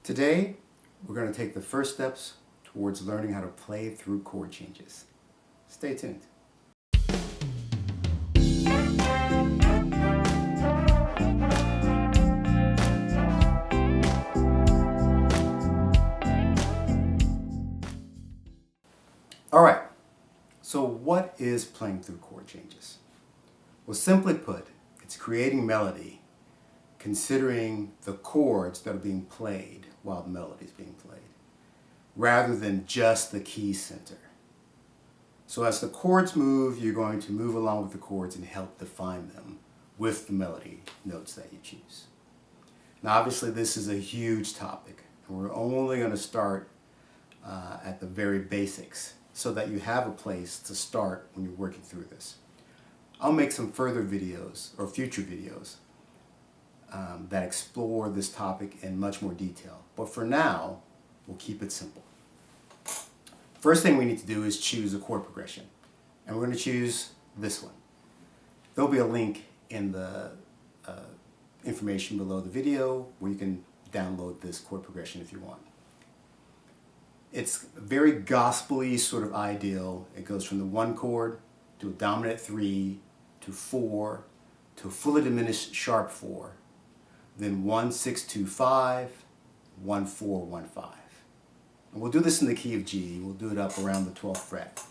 Today, we're going to take the first steps towards learning how to play through chord changes. Stay tuned. All right, so what is playing through chord changes? Well, simply put, it's creating melody, considering the chords that are being played while the melody is being played, rather than just the key center. So as the chords move, you're going to move along with the chords and help define them with the melody notes that you choose. Now, obviously, this is a huge topic, and we're only going to start at the very basics so that you have a place to start when you're working through this. I'll make some further videos or future videos that explore this topic in much more detail. But for now, we'll keep it simple. First thing we need to do is choose a chord progression. And we're going to choose this one. There'll be a link in the information below the video where you can download this chord progression if you want. It's very gospel-y sort of ideal. It goes from the 1 chord to a dominant 3 to 4 to a fully diminished sharp 4, then 1 6 2 5, 1 4 1 5. And we'll do this in the key of G. We'll do it up around the 12th fret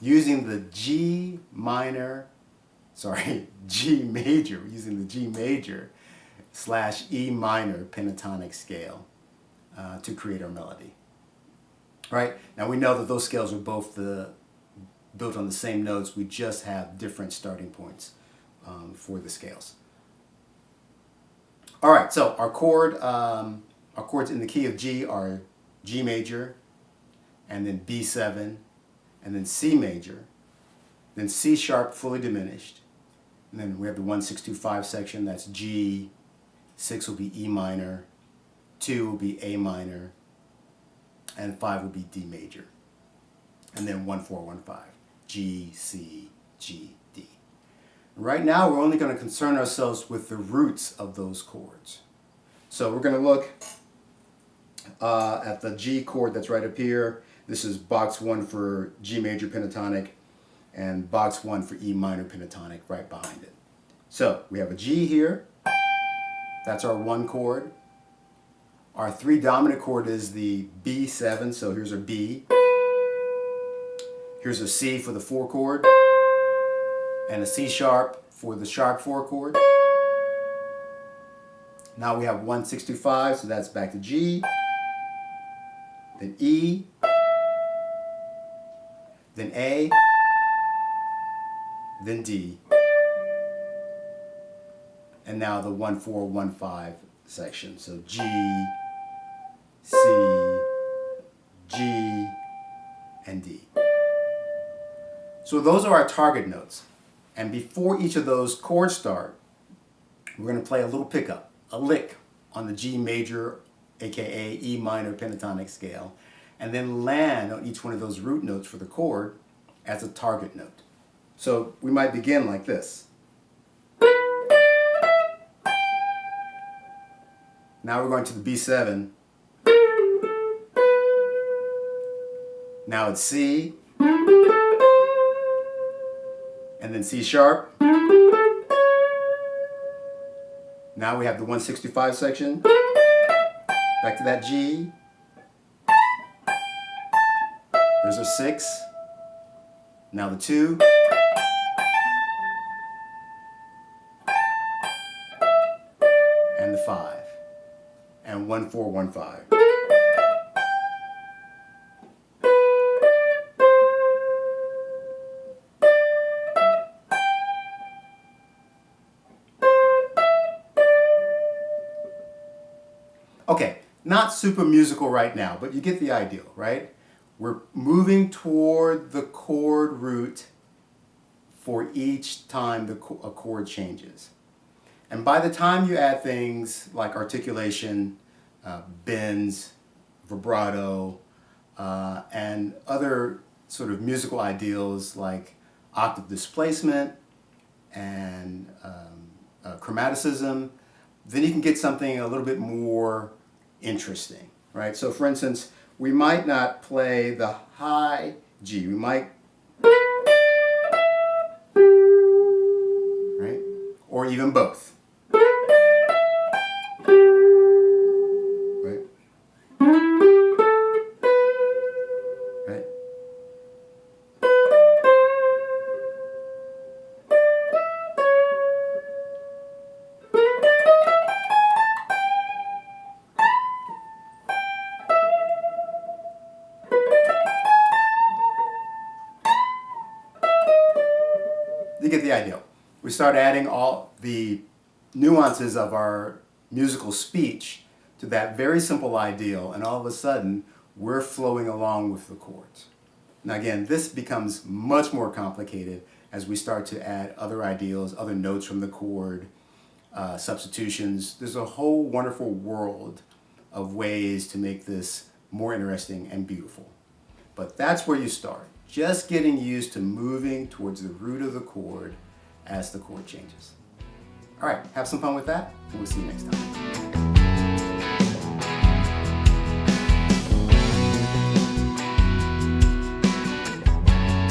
using the G major, using the G major / E minor pentatonic scale to create our melody. Right? Now we know that those scales are both built on the same notes. We just have different starting points for the scales. All right, so our chords in the key of G are G major, and then B7, and then C major, then C sharp fully diminished, and then we have the 1 6 2 5 section. That's G, 6 will be E minor, 2 will be A minor, and 5 will be D major, and then 1 4 1 5, G C G D. Right now, we're only going to concern ourselves with the roots of those chords. So we're going to look at the G chord that's right up here. This is box 1 for G major pentatonic and box 1 for E minor pentatonic right behind it. So we have a G here. That's our 1 chord. Our 3 dominant chord is the B7, so here's our B. Here's a C for the 4 chord, and a C sharp for the sharp 4 chord. Now we have 1 6 2 5, so that's back to G, then E, then A, then D, and now the 1 4 1 5 section. So G, C, G, and D. So those are our target notes. And before each of those chords start, we're going to play a little pickup, a lick on the G major, aka E minor pentatonic scale, and then land on each one of those root notes for the chord as a target note. So we might begin like this. Now we're going to the B7. Now it's C, and then C sharp. Now we have the 1 6 2 5 section. Back to that G. There's a 6. Now the 2. And the 5. And 1 4 1 5. Okay, not super musical right now, but you get the idea, right? We're moving toward the chord root for each time a chord changes. And by the time you add things like articulation, bends, vibrato, and other sort of musical ideals like octave displacement and chromaticism, then you can get something a little bit more interesting. right? So for instance, we might not play the high G. We might, right? Or even both. Right? Right? You get the idea. We start adding all the nuances of our musical speech to that very simple ideal, and all of a sudden, we're flowing along with the chords. Now again, this becomes much more complicated as we start to add other ideals, other notes from the chord, substitutions. There's a whole wonderful world of ways to make this more interesting and beautiful. But that's where you start. Just getting used to moving towards the root of the chord as the chord changes. All right, have some fun with that, and we'll see you next time.